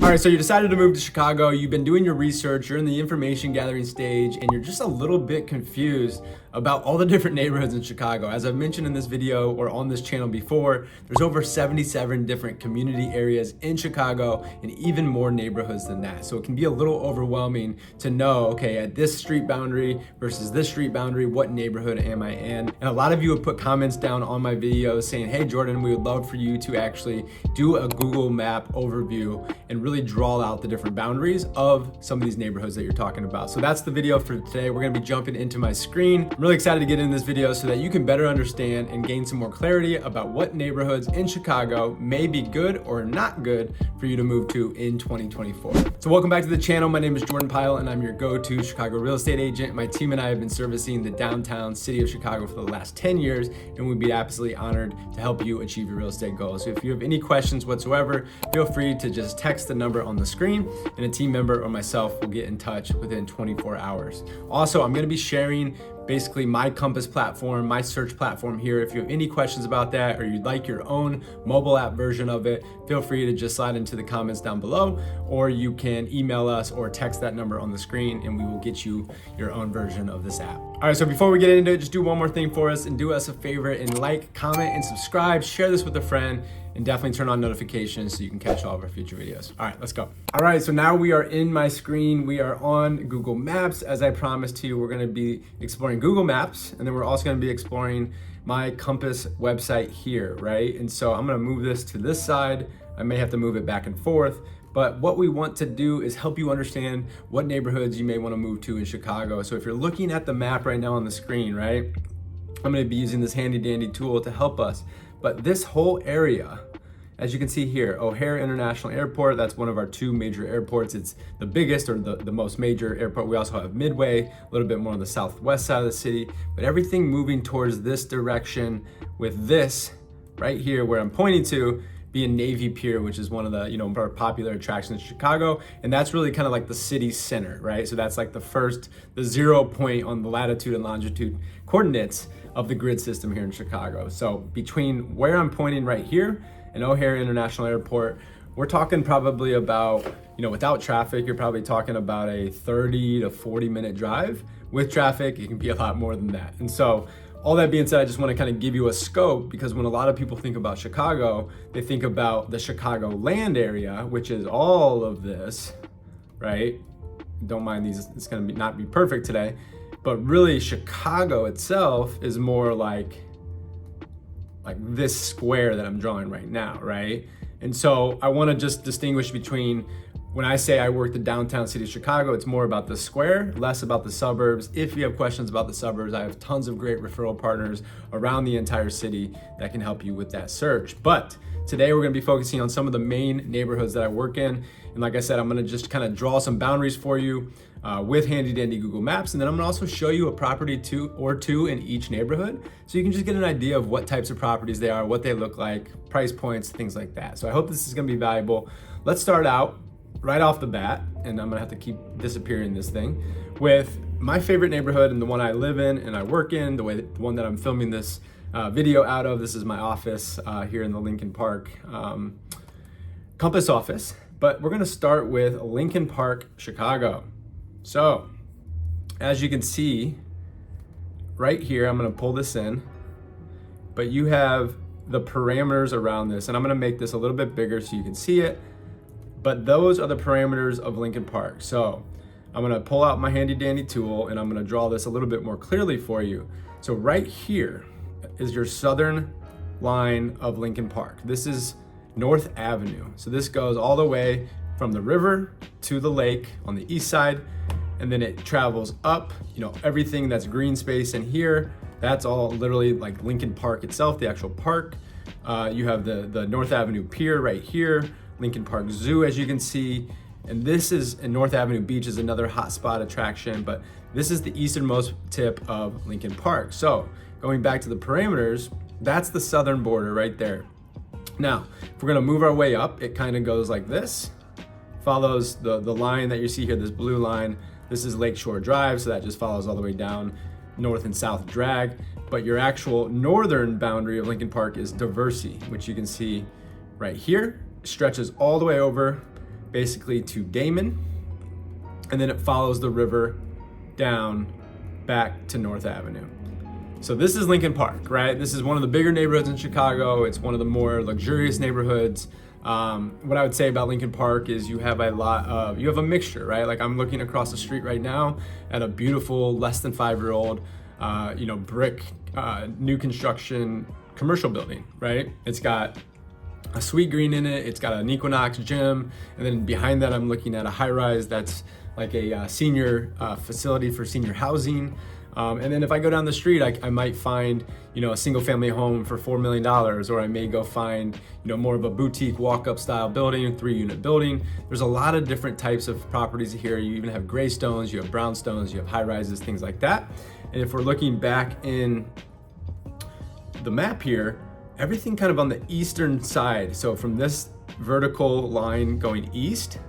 All right, so you decided to move to Chicago, you've been doing your research, you're in the information gathering stage, and you're just a little bit confused about all the different neighborhoods in Chicago. As I've mentioned in this video or on this channel before, there's over 77 different community areas in Chicago and even more neighborhoods than that. So it can be a little overwhelming to know, okay, at this street boundary versus this street boundary, what neighborhood am I in? And a lot of you have put comments down on my videos saying, hey Jordan, we would love for you to actually do a Google map overview and really draw out the different boundaries of some of these neighborhoods that you're talking about. So that's the video for today. We're gonna be jumping into my screen. I'm really excited to get in this video so that you can better understand and gain some more clarity about what neighborhoods in Chicago may be good or not good for you to move to in 2024. So welcome back to the channel. My name is Jordan Pyle and I'm your go-to Chicago real estate agent. My team and I have been servicing the downtown city of Chicago for the last 10 years and we'd be absolutely honored to help you achieve your real estate goals. So if you have any questions whatsoever, feel free to just text the number on the screen and a team member or myself will get in touch within 24 hours. Also, I'm gonna be sharing basically my Compass platform, my search platform here. If you have any questions about that or you'd like your own mobile app version of it, feel free to just slide into the comments down below, or you can email us or text that number on the screen and we will get you your own version of this app. All right, so before we get into it, just do one more thing for us and do us a favor and like, comment, and subscribe. Share this with a friend and definitely turn on notifications so you can catch all of our future videos. All right, let's go. All right, so now we are in my screen. We are on Google Maps. As I promised to you, we're gonna be exploring Google Maps, and then we're also gonna be exploring my Compass website here, right? And so I'm gonna move this to this side. I may have to move it back and forth, but what we want to do is help you understand what neighborhoods you may wanna move to in Chicago. So if you're looking at the map right now on the screen, right? I'm gonna be using this handy dandy tool to help us. But this whole area, as you can see here, O'Hare International Airport, that's one of our two major airports. It's the biggest or the most major airport. We also have Midway, a little bit more on the southwest side of the city, but everything moving towards this direction with this right here where I'm pointing to being Navy Pier, which is one of the more popular attractions in Chicago. And that's really kind of like the city center, right? So that's like the 0 point on the latitude and longitude coordinates of the grid system here in Chicago. So between where I'm pointing right here and O'Hare International Airport, we're talking probably about, without traffic, you're probably talking about a 30 to 40 minute drive. With traffic, it can be a lot more than that. And so all that being said, I just want to kind of give you a scope, because when a lot of people think about Chicago, they think about the Chicago land area, which is all of this, right? Don't mind these, it's going to not be perfect today, but really Chicago itself is more like this square that I'm drawing right now, right? And so I want to just distinguish between when I say I work the downtown city of Chicago, it's more about the square, less about the suburbs. If you have questions about the suburbs, I have tons of great referral partners around the entire city that can help you with that search. But today we're gonna be focusing on some of the main neighborhoods that I work in. And like I said, I'm gonna just kind of draw some boundaries for you with handy dandy Google Maps. And then I'm gonna also show you a property or two in each neighborhood. So you can just get an idea of what types of properties they are, what they look like, price points, things like that. So I hope this is gonna be valuable. Let's start out right off the bat, and I'm gonna have to keep disappearing this thing, with my favorite neighborhood and the one I live in and I work in, the one that I'm filming this video out of. This is my office here in the Lincoln Park Compass office. But we're gonna start with Lincoln Park, Chicago. So, as you can see, right here, I'm gonna pull this in, but you have the parameters around this, and I'm gonna make this a little bit bigger so you can see it. But those are the parameters of Lincoln Park. So I'm gonna pull out my handy dandy tool and I'm gonna draw this a little bit more clearly for you. So right here is your southern line of Lincoln Park. This is North Avenue. So this goes all the way from the river to the lake on the east side, and then it travels up, everything that's green space in here, that's all literally like Lincoln Park itself, the actual park. You have the North Avenue Pier right here, Lincoln Park Zoo, as you can see, and this is, and North Avenue Beach is another hotspot attraction, but this is the easternmost tip of Lincoln Park. So going back to the parameters, that's the southern border right there. Now, if we're gonna move our way up, it kind of goes like this, follows the line that you see here, this blue line. This is Lakeshore Drive, so that just follows all the way down north and south drag. But your actual northern boundary of Lincoln Park is Diversey, which you can see right here. Stretches all the way over basically to Damon, and then it follows the river down back to North Avenue. So this is Lincoln Park, right? This is one of the bigger neighborhoods in Chicago. It's one of the more luxurious neighborhoods. What I would say about Lincoln Park is you have a mixture, right? Like I'm looking across the street right now at a beautiful less than 5-year-old, brick, new construction commercial building, right? It's got a Sweet Green in it. It's got an Equinox gym. And then behind that, I'm looking at a high rise that's like a senior facility for senior housing. And then if I go down the street, I might find, a single family home for $4 million, or I may go find, more of a boutique walk-up style building, 3-unit building. There's a lot of different types of properties here. You even have graystones, you have brownstones, you have high rises, things like that. And if we're looking back in the map here, everything kind of on the eastern side. So from this vertical line going east,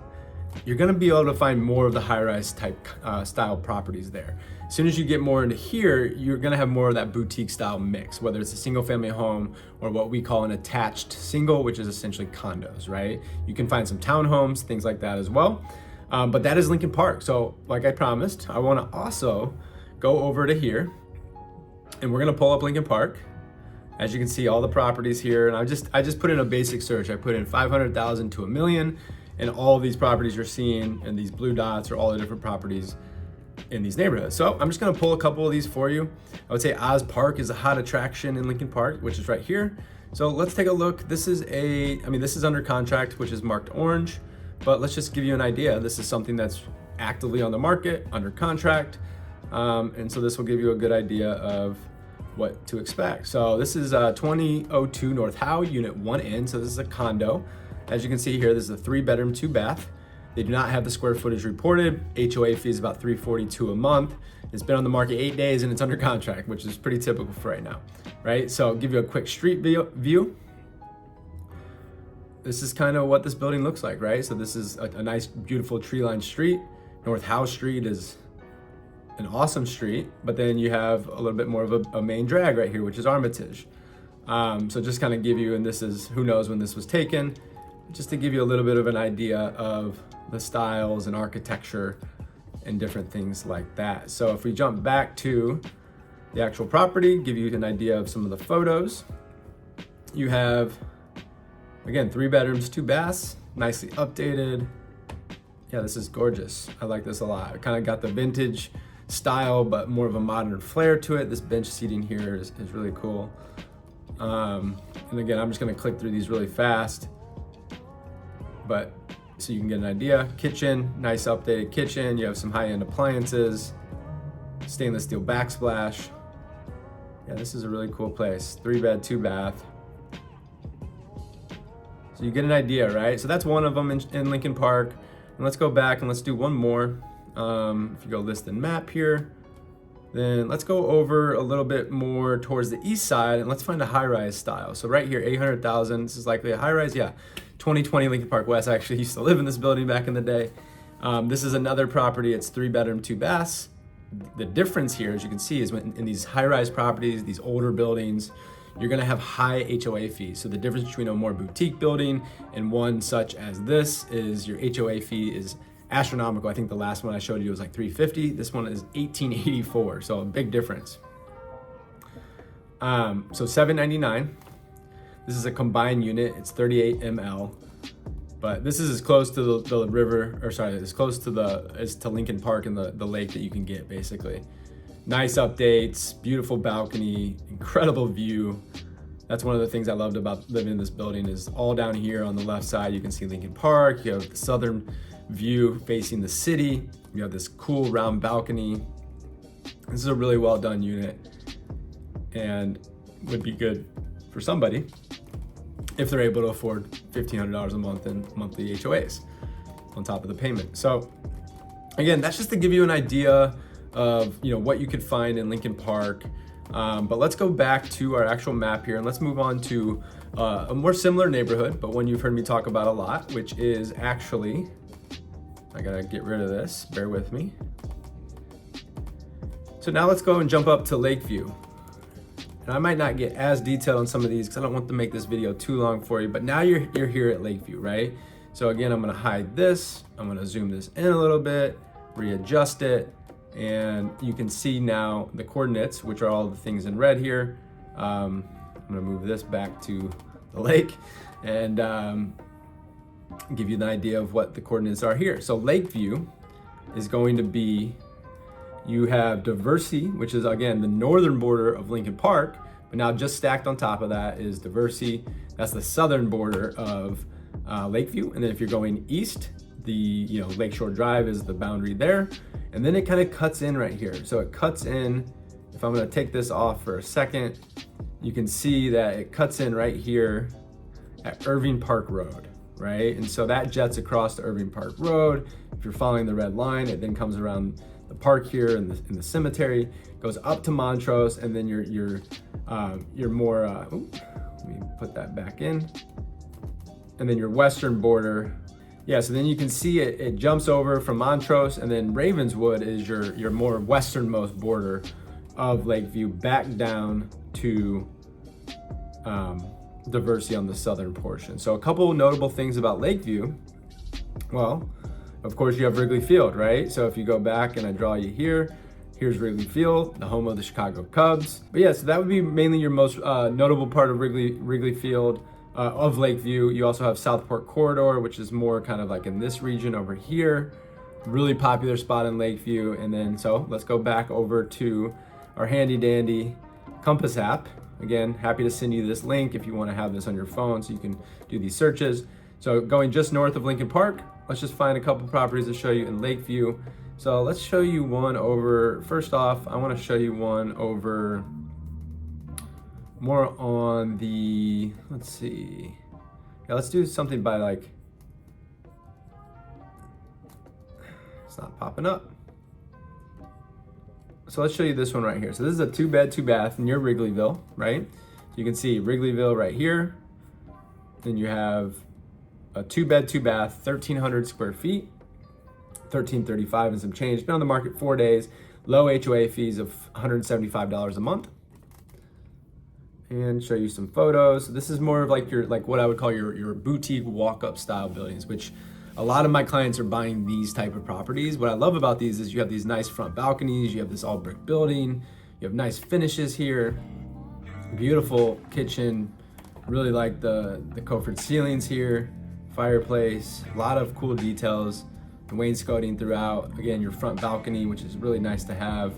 you're gonna be able to find more of the high-rise type style properties there. As soon as you get more into here, you're gonna have more of that boutique style mix, whether it's a single family home or what we call an attached single, which is essentially condos, right? You can find some townhomes, things like that as well. But that is Lincoln Park. So like I promised, I wanna also go over to here and we're gonna pull up Lincoln Park. As you can see, all the properties here, and I just put in a basic search. I put in 500,000 to 1 million, and all of these properties you're seeing, and these blue dots are all the different properties in these neighborhoods. So I'm just gonna pull a couple of these for you. I would say Oz Park is a hot attraction in Lincoln Park, which is right here. So let's take a look. This is under contract, which is marked orange, but let's just give you an idea. This is something that's actively on the market, under contract. And so this will give you a good idea of what to expect. So this is 2002 North Howe, Unit 1N. So this is a condo. As you can see here, this is a 3-bedroom, 2-bath. They do not have the square footage reported. HOA fee is about $342 a month. It's been on the market 8 days and it's under contract, which is pretty typical for right now, right? So I'll give you a quick street view. This is kind of what this building looks like, right? So this is a nice, beautiful tree-lined street. North Howe Street is an awesome street, but then you have a little bit more of a main drag right here, which is Armitage. So just kind of give you, and this is, who knows when this was taken, just to give you a little bit of an idea of the styles and architecture and different things like that. So if we jump back to the actual property, give you an idea of some of the photos. You have, again, 3 bedrooms, 2 baths, nicely updated. Yeah, this is gorgeous. I like this a lot. It kind of got the vintage style, but more of a modern flair to it. This bench seating here is really cool. And again, I'm just gonna click through these really fast, but so you can get an idea. Kitchen, nice updated kitchen. You have some high-end appliances, stainless steel backsplash. Yeah, this is a really cool place. 3-bed, 2-bath. So you get an idea, right? So that's one of them in Lincoln Park. And let's go back and let's do one more. If you go list and map here, then let's go over a little bit more towards the east side and let's find a high-rise style. So right here, 800,000, this is likely a high-rise, yeah. 2020 Lincoln Park West. I actually used to live in this building back in the day. This is another property. It's 3-bedroom, 2 baths. The difference here, as you can see, is when in these high-rise properties, these older buildings, you're gonna have high HOA fees. So the difference between a more boutique building and one such as this is your HOA fee is astronomical. I think the last one I showed you was like $350. This one is $1,884, so a big difference. So $799. This is a combined unit. It's 38 ml, but this is as close to the river, or sorry, as close to as to Lincoln Park and the lake that you can get, basically. Nice updates, beautiful balcony, incredible view. That's one of the things I loved about living in this building is all down here on the left side, you can see Lincoln Park. You have the southern view facing the city. You have this cool round balcony. This is a really well done unit and would be good for somebody if they're able to afford $1,500 a month in monthly HOAs on top of the payment. So again, that's just to give you an idea of what you could find in Lincoln Park. But let's go back to our actual map here and let's move on to a more similar neighborhood, but one you've heard me talk about a lot, which is actually, I gotta get rid of this, bear with me. So now let's go and jump up to Lakeview. And I might not get as detailed on some of these because I don't want to make this video too long for you, but now you're here at Lakeview, right? So again, I'm gonna hide this. I'm gonna zoom this in a little bit, readjust it, and you can see now the coordinates, which are all the things in red here. I'm gonna move this back to the lake and give you an idea of what the coordinates are here. So Lakeview is going to be, you have Diversey, which is again the northern border of Lincoln Park, but now just stacked on top of that is Diversey. That's the southern border of Lakeview. And then if you're going east, the Lakeshore Drive is the boundary there. And then it kind of cuts in right here. So it cuts in, if I'm gonna take this off for a second, you can see that it cuts in right here at Irving Park Road, right? And so that jets across to Irving Park Road. If you're following the red line, it then comes around the park here in the cemetery, goes up to Montrose, and then you're more, let me put that back in. And then your western border, yeah, so then you can see it jumps over from Montrose, and then Ravenswood is your more westernmost border of Lakeview, back down to Diversey on the southern portion. So a couple notable things about Lakeview. Well, of course you have Wrigley Field, right? So if you go back and I draw you here, here's Wrigley Field, the home of the Chicago Cubs. But yeah, so that would be mainly your most notable part of Wrigley Field. Of Lakeview. You also have Southport Corridor, which is more kind of like in this region over here. Really popular spot in Lakeview. And then, so let's go back over to our handy dandy Compass app. Again, happy to send you this link if you want to have this on your phone so you can do these searches. So going just north of Lincoln Park, let's just find a couple properties to show you in Lakeview. So let's show you one over, first off, I want to show you one over more on the, let's see, yeah, let's do something by like, it's not popping up. So let's show you this one right here. So this is a 2-bed, 2-bath near Wrigleyville, right? So you can see Wrigleyville right here. Then you have a 2-bed, 2-bath, 1,300 square feet, 1,335 and some change. Been on the market 4 days, low HOA fees of $175 a month. And show you some photos. This is more of like what I would call your boutique walk-up style buildings, which a lot of my clients are buying these type of properties. What I love about these is you have these nice front balconies, you have this all brick building, you have nice finishes here, beautiful kitchen, really like the coffered ceilings here, fireplace, a lot of cool details, the wainscoting throughout. Again, your front balcony, which is really nice to have.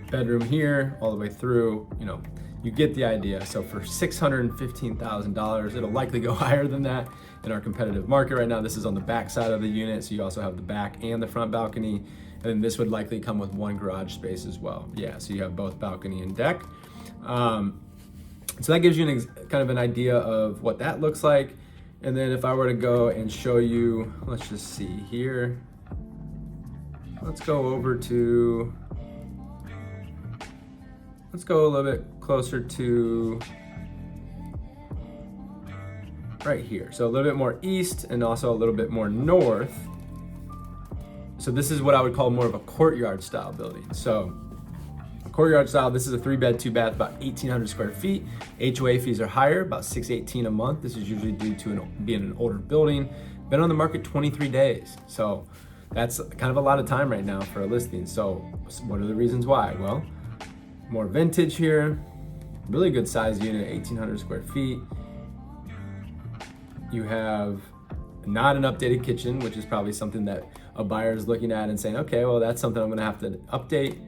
Bedroom here, all the way through, you get the idea. So for $615,000, it'll likely go higher than that in our competitive market right now. This is on the back side of the unit, so you also have the back and the front balcony. And then this would likely come with one garage space as well. Yeah, so you have both balcony and deck. So that gives you kind of an idea of what that looks like. And then if I were to go and show you, let's just see here. Let's go over to, let's go a little bit closer to right here. So a little bit more east and also a little bit more north. So this is what I would call more of a courtyard style building. So a courtyard style, this is a 3-bed, 2-bath, about 1,800 square feet. HOA fees are higher, about $618 a month. This is usually due to being an older building. Been on the market 23 days. So that's kind of a lot of time right now for a listing. So what are the reasons why? Well, more vintage here, really good size unit, 1,800 square feet. You have not an updated kitchen, which is probably something that a buyer is looking at and saying, okay, well, that's something I'm gonna have to update.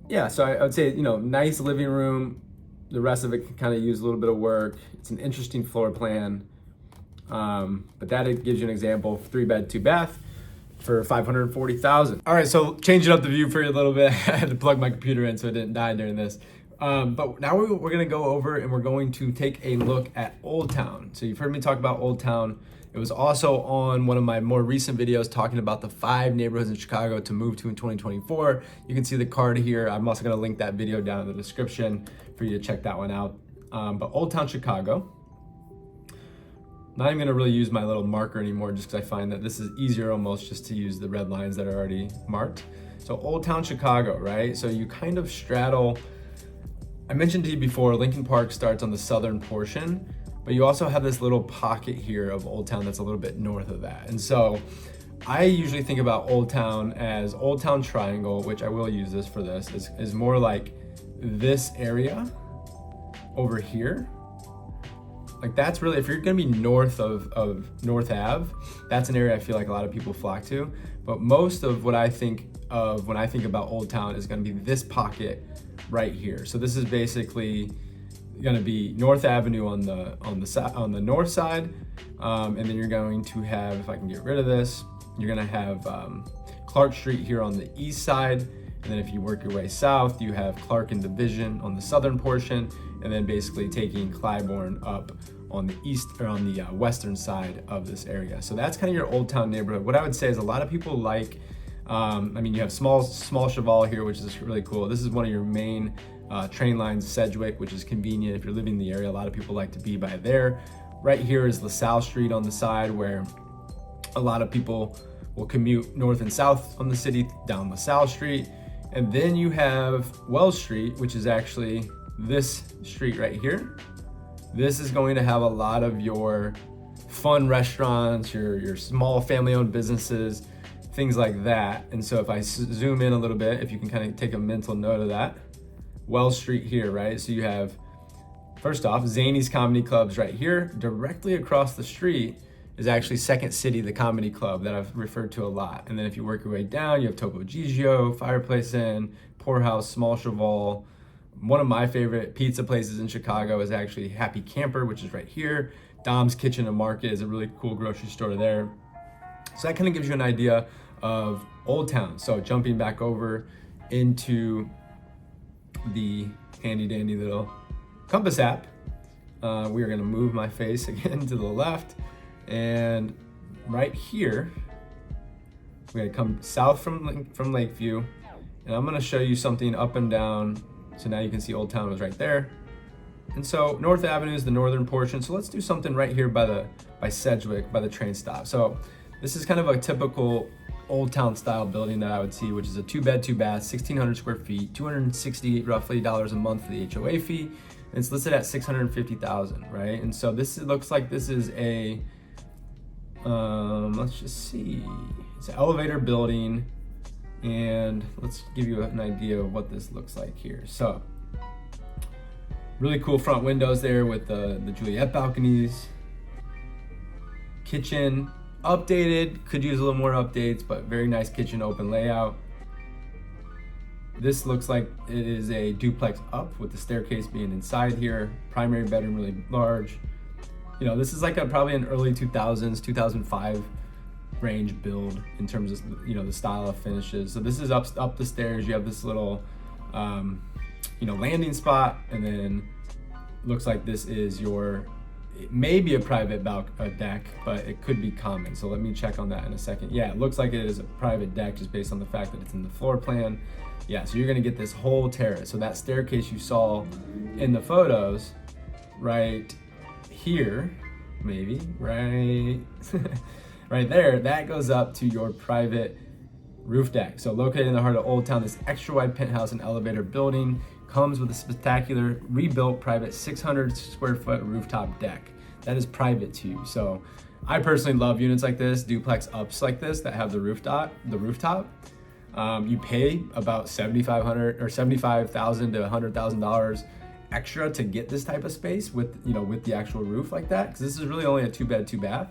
Yeah, so I would say, nice living room. The rest of it can kind of use a little bit of work. It's an interesting floor plan. But that gives you an example of 3-bed, 2-bath. For $540,000. All right, so changing up the view for you a little bit. I had to plug my computer in so it didn't die during this. But now we're gonna go over and we're going to take a look at Old Town. So you've heard me talk about Old Town. It was also on one of my more recent videos talking about the 5 neighborhoods in Chicago to move to in 2024. You can see the card here. I'm also gonna link that video down in the description for you to check that one out. But Old Town Chicago. Not even gonna really use my little marker anymore just because I find that this is easier almost just to use the red lines that are already marked. So Old Town Chicago, right? So you kind of straddle, I mentioned to you before, Lincoln Park starts on the southern portion but you also have this little pocket here of Old Town that's a little bit north of that. And so I usually think about Old Town as Old Town Triangle, which I will use this for this, is more like this area over here. Like that's really, if you're gonna be north of North Ave, that's an area I feel like a lot of people flock to. But most of what I think of when I think about Old Town is gonna be this pocket right here. So this is basically gonna be North Avenue on the north side, and then you're going to have, if I can get rid of this, you're gonna have Clark Street here on the east side, and then if you work your way south, you have Clark and Division on the southern portion, and then basically taking Clybourne up on the east or on the western side of this area. So that's kind of your Old Town neighborhood. What I would say is a lot of people like, I mean, you have small Cheval here, which is really cool. This is one of your main train lines, Sedgwick, which is convenient if you're living in the area. A lot of people like to be by there. Right here is LaSalle Street on the side, where a lot of people will commute north and south on the city down LaSalle Street. And then you have Wells Street, which is actually this street right here. This is going to have a lot of your fun restaurants, your small family-owned businesses, things like that. And so if I zoom in a little bit, if you can kind of take a mental note of that, Wells Street here, right? So you have, first off, Zany's Comedy Club's right here. Directly across the street is actually Second City, the comedy club that I've referred to a lot. And then if you work your way down, you have Topo Gigio, Fireplace Inn, Poorhouse, Small Cheval. One of my favorite pizza places in Chicago is actually Happy Camper, which is right here. Dom's Kitchen and Market is a really cool grocery store there. So that kind of gives you an idea of Old Town. So jumping back over into the handy dandy little compass app, we are gonna move my face again to the left, and right here, we're gonna come south from Lakeview, and I'm gonna show you something up and down. So now you can see Old Town was right there. And so North Avenue is the northern portion. So let's do something right here by Sedgwick, by the train stop. So this is kind of a typical Old Town style building that I would see, which is a 2-bed, 2-bath, 1,600 square feet, $260 roughly a month for the HOA fee. And it's listed at $650,000, right? And so looks like this is a, let's just see, it's an elevator building. And let's give you an idea of what this looks like here. So really cool front windows there with the Juliet balconies. Kitchen, updated, could use a little more updates, but very nice kitchen, open layout. This looks like it is a duplex up with the staircase being inside here. Primary bedroom, really large. You know, this is like probably an early 2000s, 2005 range build in terms of, you know, the style of finishes. So this is up the stairs. You have this little, you know, landing spot, and then looks like this is your, it may be a private deck, but it could be common. So let me check on that in a second. Yeah, it looks like it is a private deck just based on the fact that it's in the floor plan. Yeah, so you're gonna get this whole terrace. So that staircase you saw in the photos, right here, maybe, right? Right there, that goes up to your private roof deck. So located in the heart of Old Town, this extra wide penthouse and elevator building comes with a spectacular rebuilt private 600 square foot rooftop deck. That is private to you. So I personally love units like this, duplex ups like this that have the rooftop. You pay about $7,500 or $75,000 to $100,000 extra to get this type of space with, you know, with the actual roof like that, because this is really only a 2-bed, 2-bath.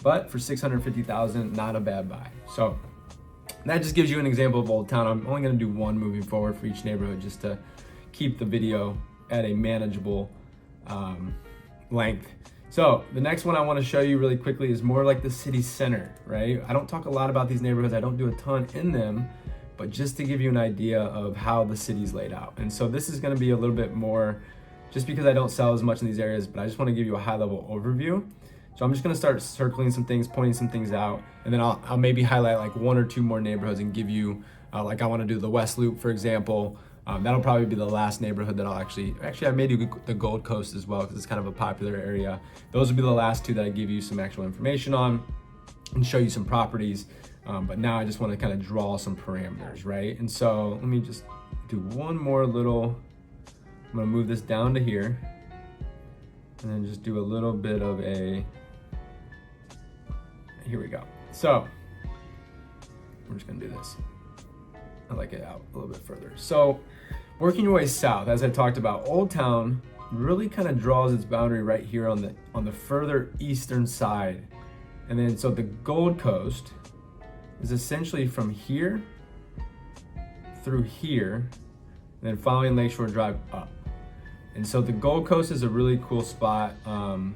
But for $650,000, not a bad buy. So that just gives you an example of Old Town. I'm only gonna do one moving forward for each neighborhood just to keep the video at a manageable length. So the next one I wanna show you really quickly is more like the city center, right? I don't talk a lot about these neighborhoods. I don't do a ton in them, but just to give you an idea of how the city's laid out. And so this is gonna be a little bit more, just because I don't sell as much in these areas, but I just wanna give you a high level overview. So I'm just gonna start circling some things, pointing some things out, and then I'll maybe highlight like 1 or 2 more neighborhoods and give you, like I wanna do the West Loop, for example. That'll probably be the last neighborhood that I'll actually I may do the Gold Coast as well, because it's kind of a popular area. Those will be the last 2 that I give you some actual information on and show you some properties. But now I just wanna kind of draw some parameters, right? And so let me just do one more little, I'm gonna move this down to here. and then just do a little bit of a, here we go. So we're just gonna do this. I like it out a little bit further. So working your way south, as I talked about, Old Town really kind of draws its boundary right here on the further eastern side. And then so the Gold Coast is essentially from here through here, and then following Lakeshore Drive up. And so the Gold Coast is a really cool spot. I'll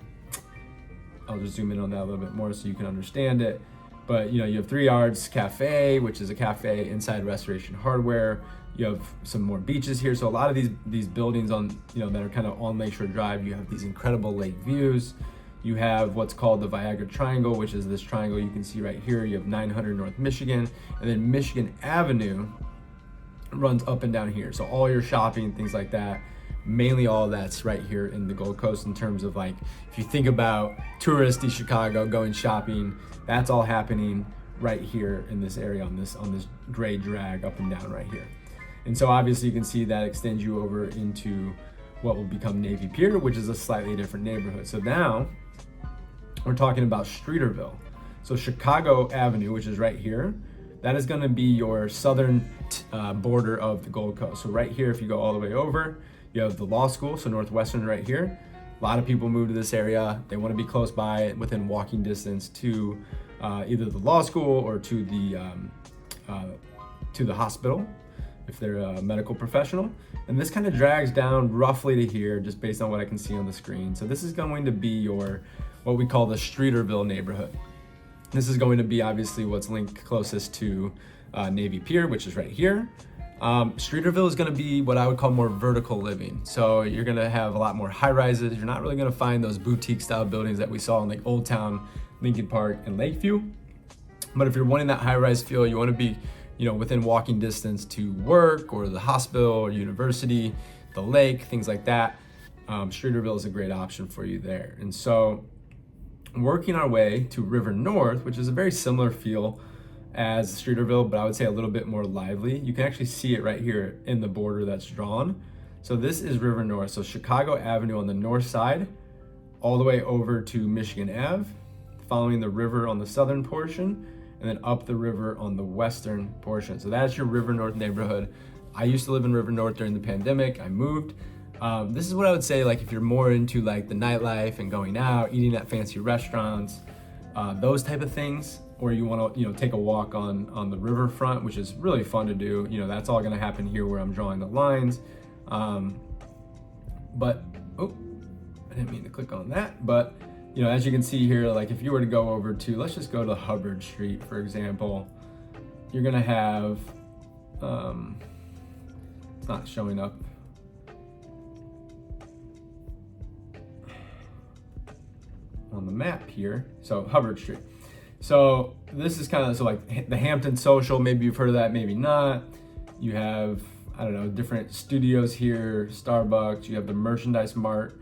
just zoom in on that a little bit more so you can understand it. But you have 3 Yards Cafe, which is a cafe inside Restoration Hardware. You have some more beaches here. So a lot of these buildings on, that are kind of on Lakeshore Drive, you have these incredible lake views. You have what's called the Viagra Triangle, which is this triangle you can see right here. You have 900 North Michigan, and then Michigan Avenue runs up and down here. So all your shopping, things like that, mainly all that's right here in the Gold Coast in terms of like, if you think about touristy Chicago going shopping, that's all happening right here in this area on this gray drag up and down right here. And so obviously you can see that extends you over into what will become Navy Pier, which is a slightly different neighborhood. So now we're talking about Streeterville. So Chicago Avenue, which is right here, that is gonna be your southern border of the Gold Coast. So right here, if you go all the way over, you have the law school, so Northwestern right here. A lot of people move to this area. They wanna be close by, within walking distance to either the law school or to the hospital, if they're a medical professional. And this kind of drags down roughly to here, just based on what I can see on the screen. So this is going to be your, what we call the Streeterville neighborhood. This is going to be obviously what's linked closest to Navy Pier, which is right here. Streeterville is gonna be what I would call more vertical living. So you're gonna have a lot more high rises. You're not really gonna find those boutique style buildings that we saw in like Old Town, Lincoln Park, and Lakeview. But if you're wanting that high rise feel, you wanna be within walking distance to work or the hospital or university, the lake, things like that, Streeterville is a great option for you there. And so working our way to River North, which is a very similar feel as Streeterville, but I would say a little bit more lively. You can actually see it right here in the border that's drawn. So this is River North. So Chicago Avenue on the north side, all the way over to Michigan Ave, following the river on the southern portion, and then up the river on the western portion. So that's your River North neighborhood. I used to live in River North during the pandemic. I moved. This is what I would say, like if you're more into like the nightlife and going out, eating at fancy restaurants, those type of things, or you want to take a walk on the riverfront, which is really fun to do. That's all going to happen here where I'm drawing the lines. But oh, I didn't mean to click on that. But as you can see here, like if you were to go over to, let's just go to Hubbard Street, for example, you're going to have, it's not showing up. On the map here, so Hubbard Street. So this is kind of, so like the Hampton Social, maybe you've heard of that, maybe not. You have, I don't know, different studios here, Starbucks, you have the Merchandise Mart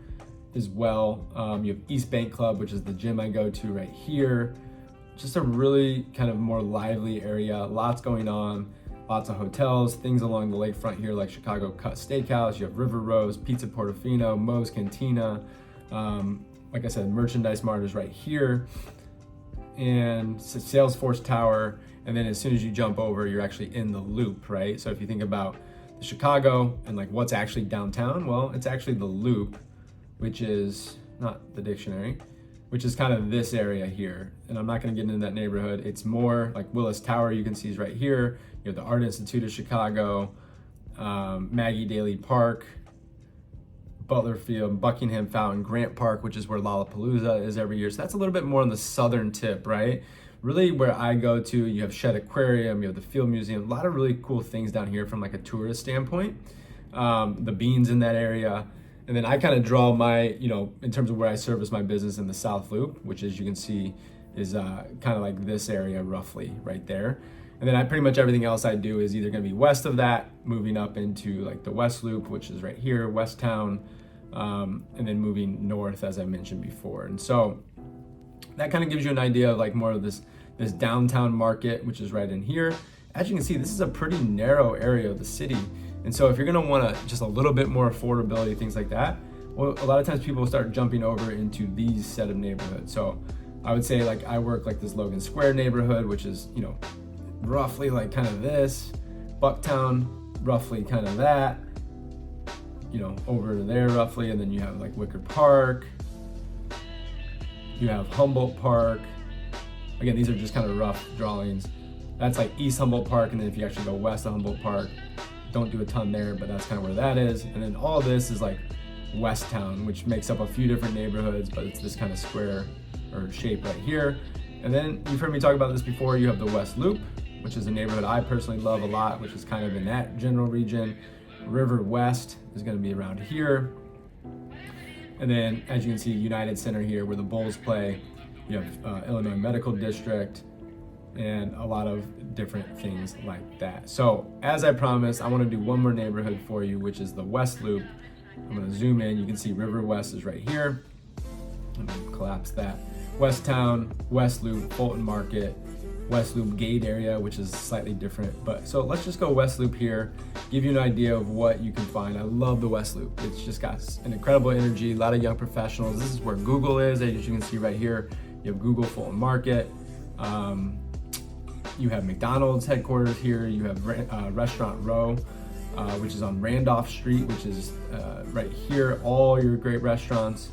as well. You have East Bank Club, which is the gym I go to right here. Just a really kind of more lively area, lots going on, lots of hotels, things along the lakefront here like Chicago Cut Steakhouse, you have River Rose, Pizza Portofino, Moe's Cantina, like I said, Merchandise Mart is right here, and Salesforce Tower, and then as soon as you jump over, you're actually in the loop, right? So if you think about the Chicago and like what's actually downtown, well, it's actually the loop, which is not the dictionary, which is kind of this area here. And I'm not gonna get into that neighborhood. It's more like Willis Tower, you can see is right here. You have the Art Institute of Chicago, Maggie Daley Park, Butler Field, Buckingham Fountain, Grant Park, which is where Lollapalooza is every year. So that's a little bit more on the southern tip, right? Really where I go to, you have Shedd Aquarium, you have the Field Museum, a lot of really cool things down here from like a tourist standpoint. The beans in that area. And then I kind of draw my, in terms of where I service my business in the South Loop, which as you can see is kind of like this area roughly right there. And then pretty much everything else I do is either gonna be west of that, moving up into like the West Loop, which is right here, West Town, and then moving north, as I mentioned before. And so that kind of gives you an idea of like more of this downtown market, which is right in here. As you can see, this is a pretty narrow area of the city. And so if you're gonna want just a little bit more affordability, things like that, well, a lot of times people start jumping over into these set of neighborhoods. So I would say like I work like this Logan Square neighborhood, which is, you know, roughly like kind of this, Bucktown, roughly kind of that, you know, over to there roughly, and then you have like Wicker Park, you have Humboldt Park. Again, these are just kind of rough drawings. That's like East Humboldt Park, and then if you actually go west of Humboldt Park, don't do a ton there, but that's kind of where that is. And then all this is like West Town, which makes up a few different neighborhoods, but it's this kind of square or shape right here. And then you've heard me talk about this before, you have the West Loop, which is a neighborhood I personally love a lot, which is kind of in that general region. River West is going to be around here. And then as you can see, United Center here where the Bulls play. You have Illinois Medical District and a lot of different things like that. So as I promised, I want to do one more neighborhood for you, which is the West Loop. I'm going to zoom in. You can see River West is right here. I'm going to collapse that. West Town, West Loop, Fulton Market, West Loop Gate area, which is slightly different. But so let's just go West Loop here, give you an idea of what you can find. I love the West Loop. It's just got an incredible energy, a lot of young professionals. This is where Google is, as you can see right here. You have Google Fulton Market. You have McDonald's headquarters here. You have Restaurant Row, which is on Randolph Street, which is right here. All your great restaurants,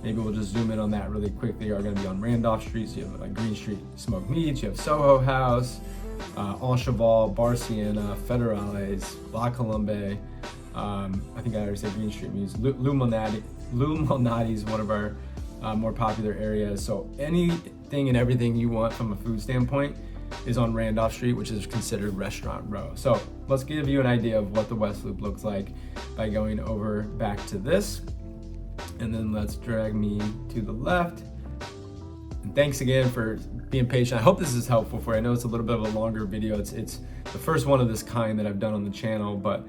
maybe we'll just zoom in on that really quickly, are going to be on Randolph Street. So you have like Green Street Smoked Meats, you have Soho House, Al Cheval, Bar Sienna, Federales, La Colombe. I think I already said Green Street Meats. Lou Malnati is one of our more popular areas. So anything and everything you want from a food standpoint is on Randolph Street, which is considered Restaurant Row. So let's give you an idea of what the West Loop looks like by going over back to this. And then let's drag me to the left. And thanks again for being patient. I hope this is helpful for you. I know it's a little bit of a longer video. It's the first one of this kind that I've done on the channel, but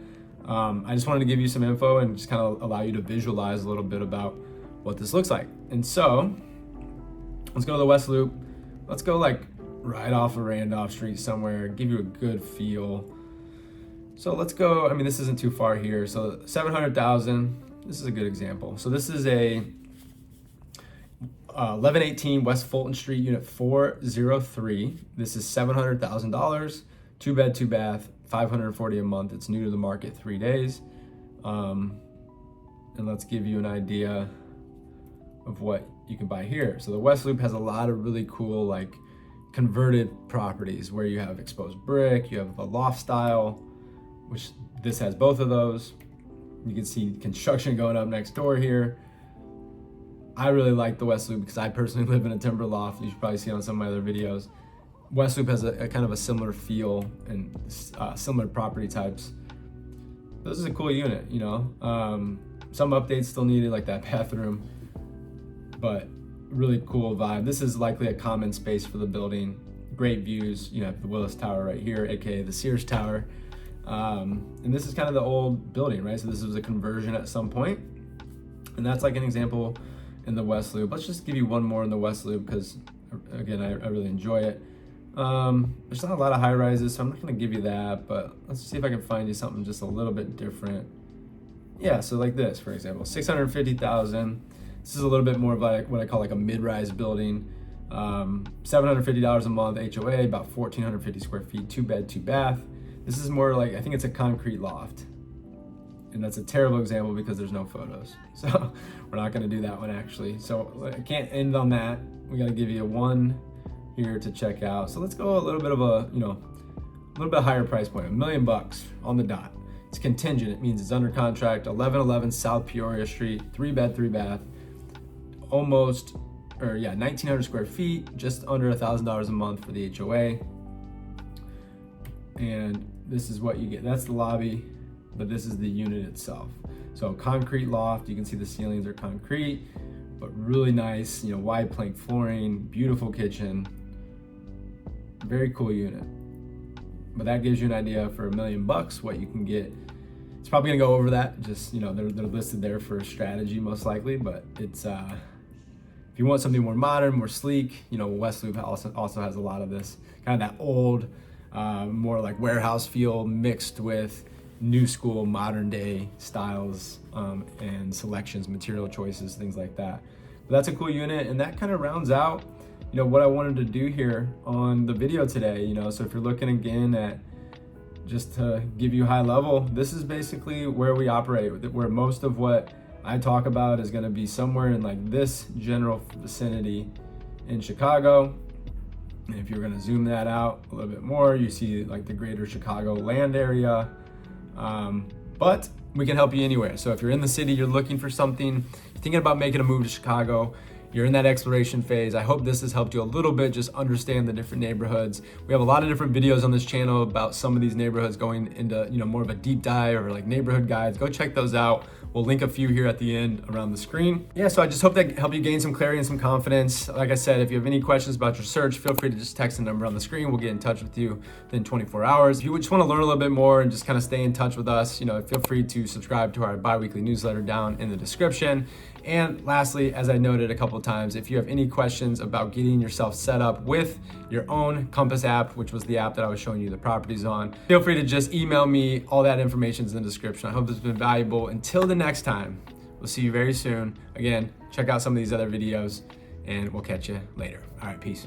I just wanted to give you some info and just kind of allow you to visualize a little bit about what this looks like. And so let's go to the West Loop. Let's go like right off of Randolph Street somewhere, give you a good feel. So let's go, I mean, this isn't too far here. So 700,000, this is a good example. So this is a 1118 West Fulton Street, unit 403. This is $700,000, 2 bed, 2 bath, $540 a month. It's new to the market, 3 days. And let's give you an idea of what you can buy here. So the West Loop has a lot of really cool like converted properties where you have exposed brick, you have a loft style, which this has both of those. You can see construction going up next door here. I really like the West Loop because I personally live in a timber loft. You should probably see it on some of my other videos. West Loop has a kind of a similar feel and similar property types. This is a cool unit, you know. Some updates still needed, like that bathroom, but really cool vibe. This is likely a common space for the building. Great views. You have the Willis Tower right here, aka the Sears Tower. And this is kind of the old building, right? So this was a conversion at some point. And that's like an example in the West Loop. Let's just give you one more in the West Loop because, again, I really enjoy it. There's not a lot of high rises, so I'm not going to give you that, but let's see if I can find you something just a little bit different. Yeah, so like this, for example, 650,000. This is a little bit more of like what I call like a mid-rise building. $750 a month HOA, about 1,450 square feet, 2 bed, 2 bath. This is more like, I think it's a concrete loft. And that's a terrible example because there's no photos. So we're not gonna do that one actually. So I can't end on that. We gotta give you one here to check out. So let's go a little bit of a, you know, a little bit higher price point, $1 million on the dot. It's contingent, it means it's under contract, 1111 South Peoria Street, 3 bed, 3 bath, 1,900 square feet, just under $1,000 a month for the HOA. And this is what you get. That's the lobby, but this is the unit itself. So concrete loft, you can see the ceilings are concrete, but really nice, you know, wide plank flooring, beautiful kitchen, very cool unit. But that gives you an idea for $1 million what you can get. It's probably gonna go over that, just, you know, they're listed there for strategy most likely, but it's, if you want something more modern, more sleek, you know, West Loop also has a lot of this, kind of that old, more like warehouse feel mixed with new school, modern day styles and selections, material choices, things like that. But that's a cool unit, and that kind of rounds out, you know, what I wanted to do here on the video today. You know, so if you're looking again at, just to give you high level, this is basically where we operate, where most of what I talk about is going to be somewhere in like this general vicinity in Chicago. And if you're going to zoom that out a little bit more, you see like the greater Chicago land area. But we can help you anywhere. So if you're in the city, you're looking for something, you're thinking about making a move to Chicago, you're in that exploration phase, I hope this has helped you a little bit just understand the different neighborhoods. We have a lot of different videos on this channel about some of these neighborhoods, going into, you know, more of a deep dive or like neighborhood guides. Go check those out. We'll link a few here at the end around the screen. Yeah, so I just hope that helped you gain some clarity and some confidence. Like I said, if you have any questions about your search, feel free to just text the number on the screen. We'll get in touch with you within 24 hours. If you just want to learn a little bit more and just kind of stay in touch with us, you know, feel free to subscribe to our bi-weekly newsletter down in the description. And lastly, as I noted a couple of times, if you have any questions about getting yourself set up with your own Compass app, which was the app that I was showing you the properties on, feel free to just email me. All that information is in the description. I hope this has been valuable. Until the next time, we'll see you very soon. Again, check out some of these other videos and we'll catch you later. All right, peace.